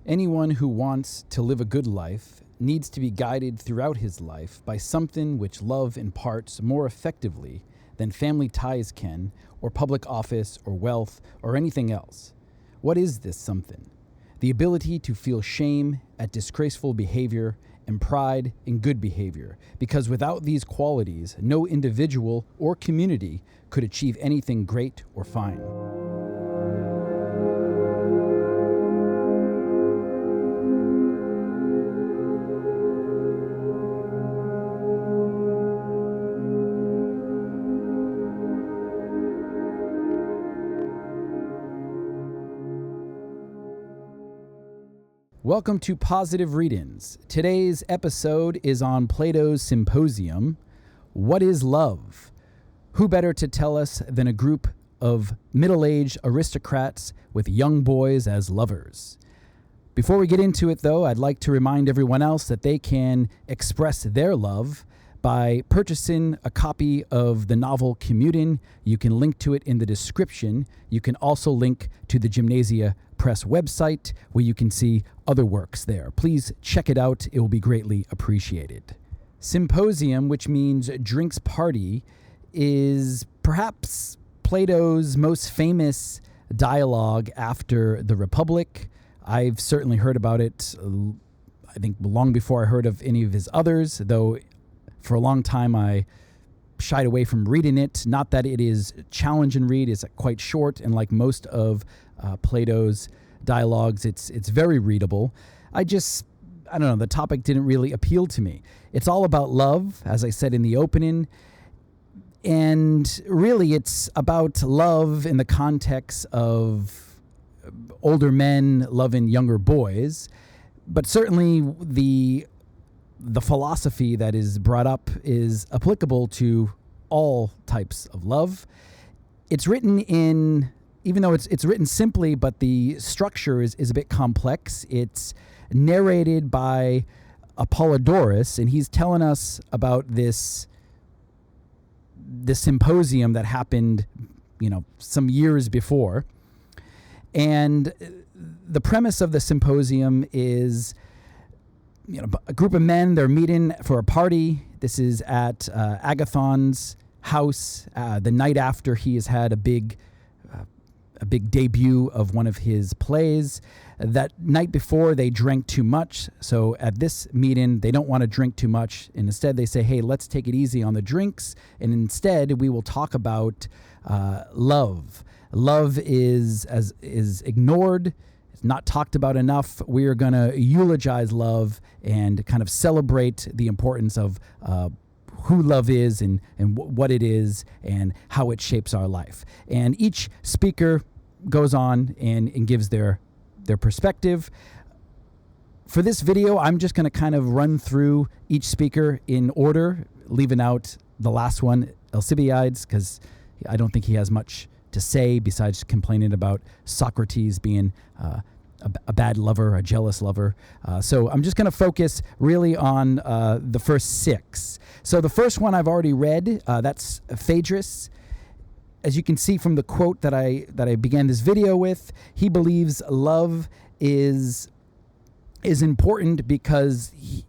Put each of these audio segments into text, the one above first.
Anyone who wants to live a good life needs to be guided throughout his life by something which love imparts more effectively than family ties can, or public office, or wealth, or anything else. What is this something? The ability to feel shame at disgraceful behavior and pride in good behavior, because without these qualities, no individual or community could achieve anything great or fine. Welcome to Positive Read-Ins. Today's episode is on Plato's Symposium. What is love? Who better to tell us than a group of middle-aged aristocrats with young boys as lovers? Before we get into it, though, I'd like to remind everyone else that they can express their love by purchasing a copy of the novel Commuting. You can link to it in the description. You can also link to the Gymnasia Press website where you can see other works there. Please check it out. It will be greatly appreciated. Symposium, which means drinks party, is perhaps Plato's most famous dialogue after the Republic. I've certainly heard about it, I think, long before I heard of any of his others, though for a long time I shied away from reading it. Not that it is a challenging read, it's quite short, and like most of Plato's dialogues, it's very readable. I don't know, the topic didn't really appeal to me. It's all about love, as I said in the opening, and really it's about love in the context of older men loving younger boys, but certainly the philosophy that is brought up is applicable to all types of love. It's written in, even though it's written simply, but the structure is a bit complex. It's narrated by Apollodorus, and he's telling us about this symposium that happened, some years before. And the premise of the symposium is, a group of men, they're meeting for a party. This is at Agathon's house the night after he has had a big debut of one of his plays. That night before, they drank too much. So at this meeting, they don't want to drink too much. And instead, they say, hey, let's take it easy on the drinks. And instead, we will talk about love. Love is ignored. It's not talked about enough. We are going to eulogize love and kind of celebrate the importance of who love is and what it is and how it shapes our life. And each speaker goes on and gives their perspective. For this video, I'm just going to kind of run through each speaker in order, leaving out the last one, Alcibiades, because I don't think he has much to say besides complaining about Socrates being a bad lover, a jealous lover. So I'm just going to focus really on the first six. So the first one I've already read, that's Phaedrus. As you can see from the quote that I began this video with, he believes love is important because he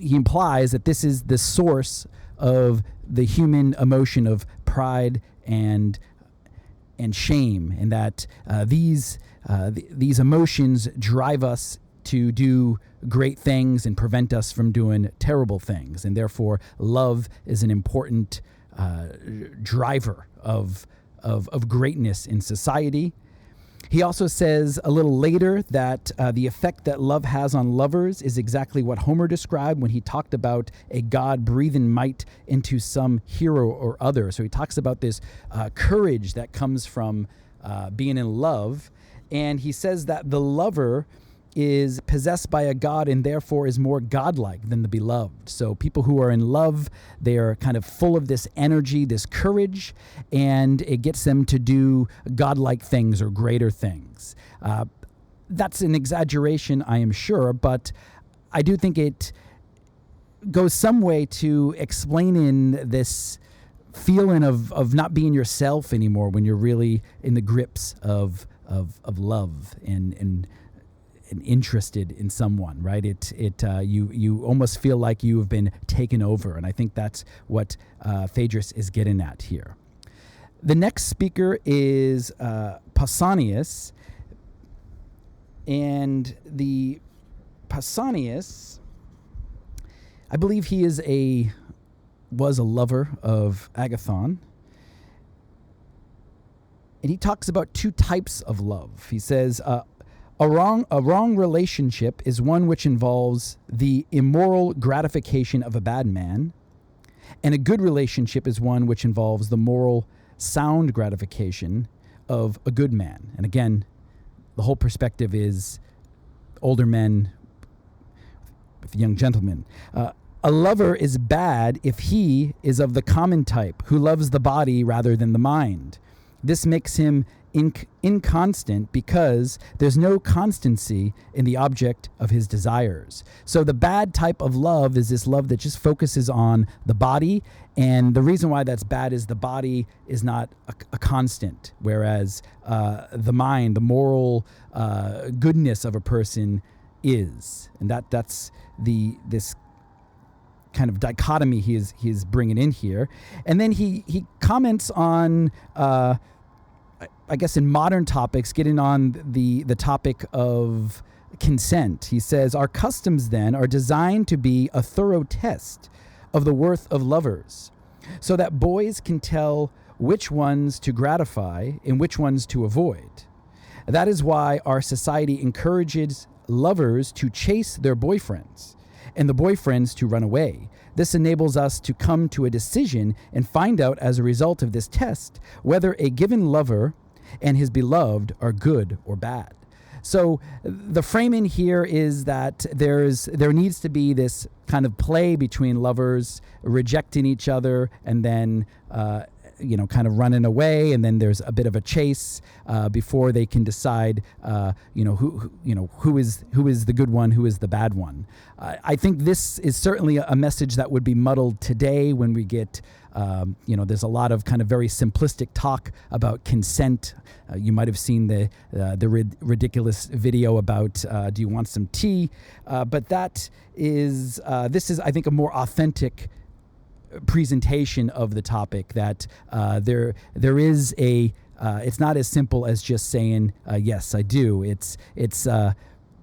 implies that this is the source of the human emotion of pride and shame, and that these emotions drive us to do great things and prevent us from doing terrible things, and therefore love is an important driver of greatness in society. He also says a little later that the effect that love has on lovers is exactly what Homer described when he talked about a god breathing might into some hero or other. So he talks about this courage that comes from being in love. And he says that the lover is possessed by a god and therefore is more godlike than the beloved. So people who are in love, they are kind of full of this energy, this courage, and it gets them to do godlike things or greater things. That's an exaggeration, I am sure, but I do think it goes some way to explaining this feeling of not being yourself anymore when you're really in the grips of love and and interested in someone, right? You almost feel like you have been taken over, and I think that's what Phaedrus is getting at here. The next speaker is Pausanias, and the Pausanias, I believe he was a lover of Agathon. And he talks about two types of love. He says, a wrong relationship is one which involves the immoral gratification of a bad man, and a good relationship is one which involves the moral, sound gratification of a good man. And again, the whole perspective is older men with young gentlemen. A lover is bad if he is of the common type, who loves the body rather than the mind. This makes him inconstant because there's no constancy in the object of his desires. So the bad type of love is this love that just focuses on the body, and the reason why that's bad is the body is not a constant, whereas the mind, the moral goodness of a person is. And that's this kind of dichotomy he is bringing in here. And then he comments on, I guess in modern topics, getting on the topic of consent. He says, our customs then are designed to be a thorough test of the worth of lovers, so that boys can tell which ones to gratify and which ones to avoid. That is why our society encourages lovers to chase their boyfriends and the boyfriends to run away. This enables us to come to a decision and find out as a result of this test whether a given lover and his beloved are good or bad. So the framing here is that there needs to be this kind of play between lovers rejecting each other and then kind of running away, and then there's a bit of a chase before they can decide who is the good one, who is the bad one. I think this is certainly a message that would be muddled today when we get there's a lot of kind of very simplistic talk about consent. You might have seen the ridiculous video about do you want some tea? But this is I think a more authentic presentation of the topic, that there is it's not as simple as just saying yes I do.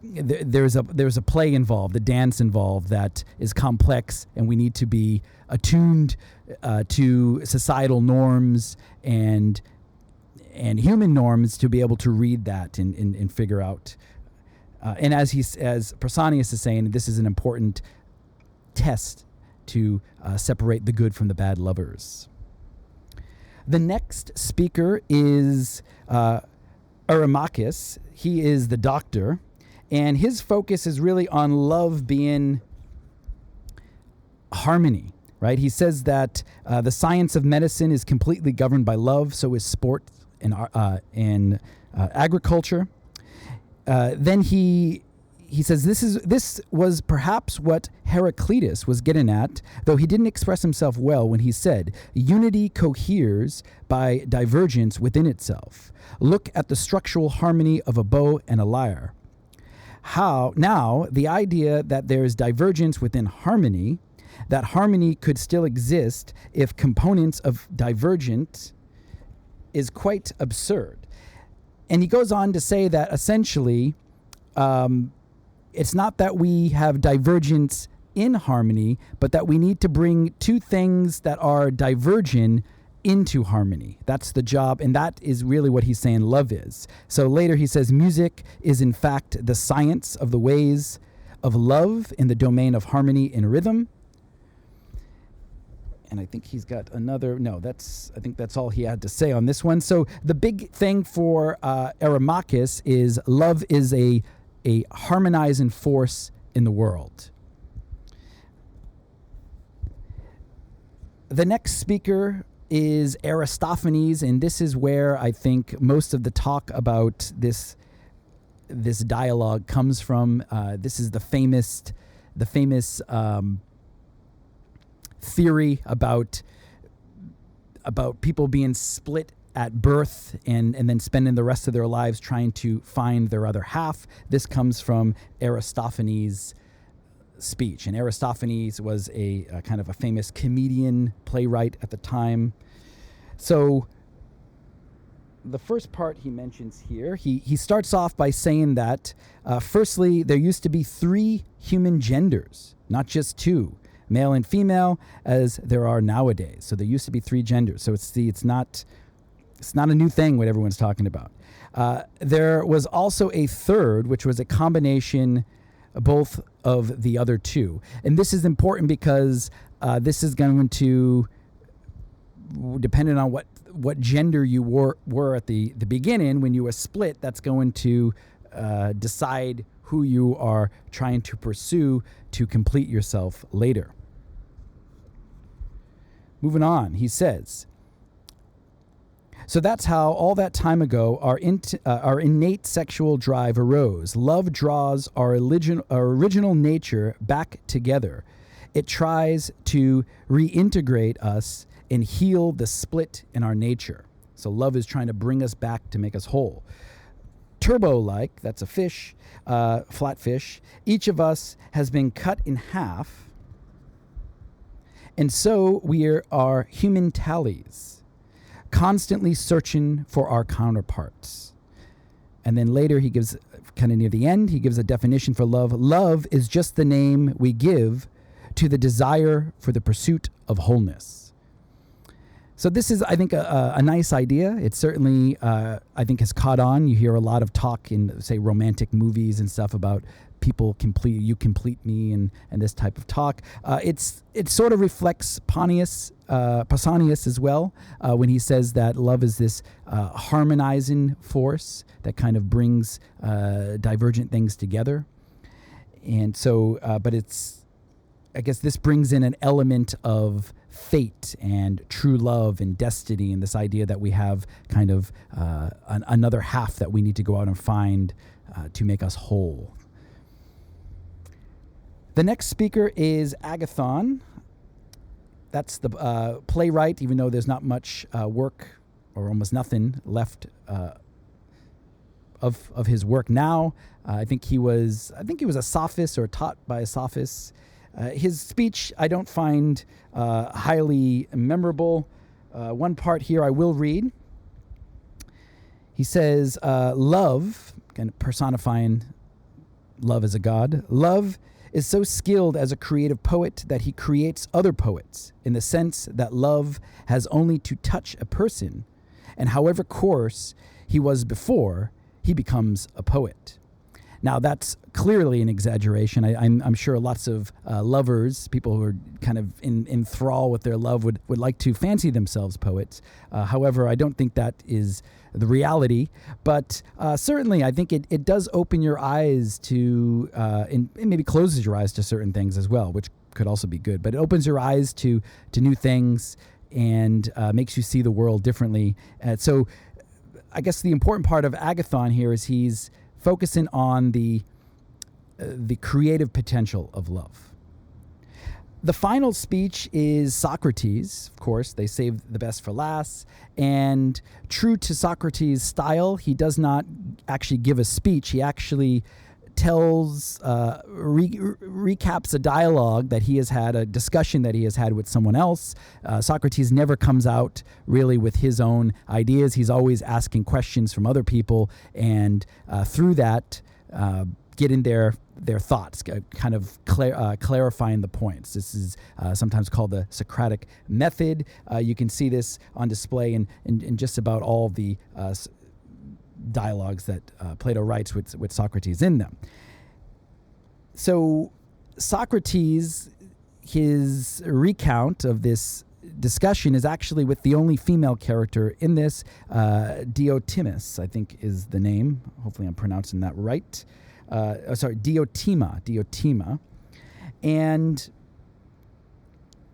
There's a play involved, a dance involved that is complex, and we need to be attuned to societal norms and human norms to be able to read that and figure out. And as Pausanias is saying, this is an important test to separate the good from the bad lovers. The next speaker is Eurymachus. He is the doctor, and his focus is really on love being harmony, right? He says that the science of medicine is completely governed by love, so is sport and agriculture. Then he says this was perhaps what Heraclitus was getting at, though he didn't express himself well when he said, unity coheres by divergence within itself. Look at the structural harmony of a bow and a lyre. Now, the idea that there is divergence within harmony, that harmony could still exist if components of divergent, is quite absurd. And he goes on to say that essentially, it's not that we have divergence in harmony, but that we need to bring two things that are divergent into harmony. That's the job, and that is really what he's saying love is. So later he says music is in fact the science of the ways of love in the domain of harmony and rhythm. And I think he's got I think that's all he had to say on this one. So the big thing for Eurymachus is love is a harmonizing force in the world. The next speaker is Aristophanes, and this is where I think most of the talk about this dialogue comes from. This is the famous theory about people being split at birth and then spending the rest of their lives trying to find their other half. This comes from Aristophanes' speech. And Aristophanes was a kind of a famous comedian, playwright at the time. So the first part he mentions here, he starts off by saying that, firstly, there used to be 3 human genders, not just 2, male and female, as there are nowadays. So there used to be 3 genders. So it's not a new thing what everyone's talking about. There was also a third, which was a combination both of the other 2. And this is important because this is going to, depending on what gender you were at the beginning, when you were split, that's going to decide who you are trying to pursue to complete yourself later. Moving on, he says, so that's how all that time ago our innate sexual drive arose. Love draws our original nature back together. It tries to reintegrate us and heal the split in our nature. So love is trying to bring us back to make us whole. Turbo-like, that's a fish, flatfish. Each of us has been cut in half, and so we are human tallies, constantly searching for our counterparts. And then later he gives, kind of near the end, he gives a definition for love. Love is just the name we give to the desire for the pursuit of wholeness. So this is, I think, a nice idea. It certainly, I think, has caught on. You hear a lot of talk in, say, romantic movies and stuff about people you complete me, and this type of talk. It sort of reflects Pausanias as well, when he says that love is this harmonizing force that kind of brings divergent things together. And so, but I guess this brings in an element of fate and true love and destiny, and this idea that we have kind of another half that we need to go out and find to make us whole. The next speaker is Agathon. That's the playwright, even though there's not much work or almost nothing left of his work now. I think he was a sophist or taught by a sophist. His speech I don't find highly memorable. One part here I will read. He says, love, kind of personifying love as a god, love is so skilled as a creative poet that he creates other poets, in the sense that love has only to touch a person, and however coarse he was before, he becomes a poet. Now, that's clearly an exaggeration. I'm sure lots of lovers, people who are kind of in thrall with their love, would like to fancy themselves poets. However, I don't think that is the reality. But certainly, I think it does open your eyes to, and maybe closes your eyes to certain things as well, which could also be good. But it opens your eyes to new things and makes you see the world differently. So I guess the important part of Agathon here is he's focusing on the creative potential of love. The final speech is Socrates. Of course, they saved the best for last. And true to Socrates' style, he does not actually give a speech. He actually tells, recaps a dialogue that he has had, a discussion that he has had with someone else. Socrates never comes out really with his own ideas. He's always asking questions from other people, and through that, getting their thoughts, kind of clarifying the points. This is sometimes called the Socratic method. You can see this on display in just about all the dialogues that Plato writes with Socrates in them. So Socrates, his recount of this discussion is actually with the only female character in this. Diotimus, I think, is the name. Hopefully I'm pronouncing that right. Diotima. And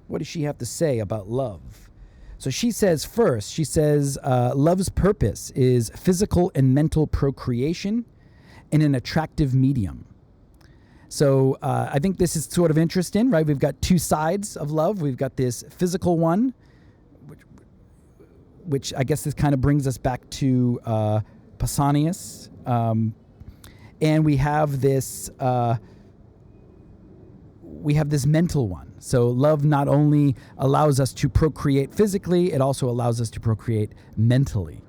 what does she have to say about love? So she says love's purpose is physical and mental procreation in an attractive medium. So I think this is sort of interesting, right? We've got two sides of love. We've got this physical one, which I guess this kind of brings us back to Pausanias. And we have this mental one. So love not only allows us to procreate physically, it also allows us to procreate mentally.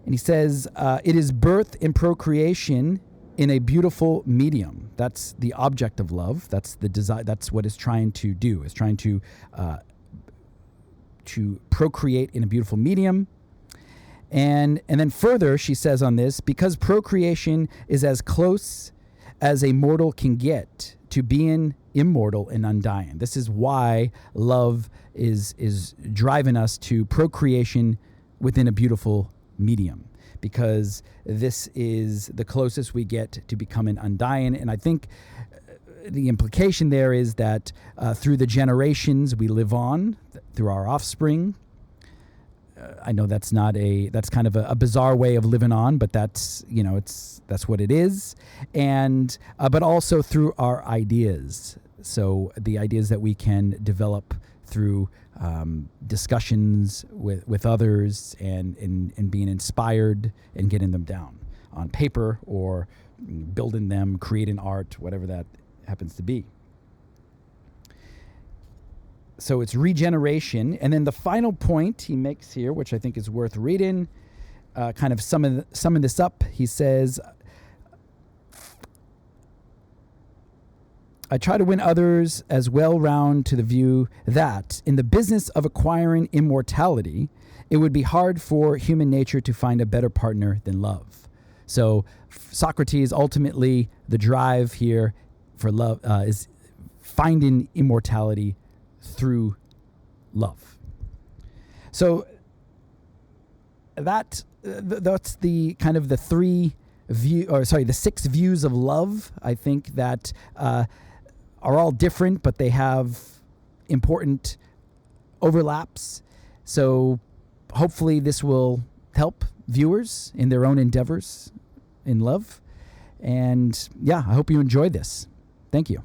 And he says, it is birth and procreation in a beautiful medium. That's the object of love. That's the desire. That's what it's trying to do. It's trying to procreate in a beautiful medium. And then further, she says on this, because procreation is as close as a mortal can get to being immortal and undying. This is why love is driving us to procreation within a beautiful medium, because this is the closest we get to becoming undying. And I think the implication there is that through the generations we live on, through our offspring. I know that's kind of a bizarre way of living on, but that's what it is. And but also through our ideas. So the ideas that we can develop through discussions with others and being inspired and getting them down on paper or building them, creating art, whatever that happens to be. So it's regeneration. And then the final point he makes here, which I think is worth reading, kind of summing this up. He says, I try to win others as well round to the view that in the business of acquiring immortality, it would be hard for human nature to find a better partner than love. So Socrates, ultimately, the drive here for love is finding immortality through love. So that's the kind of the the 6 views of love, I think, that are all different, but they have important overlaps. So hopefully this will help viewers in their own endeavors in love. And yeah, I hope you enjoyed this. Thank you.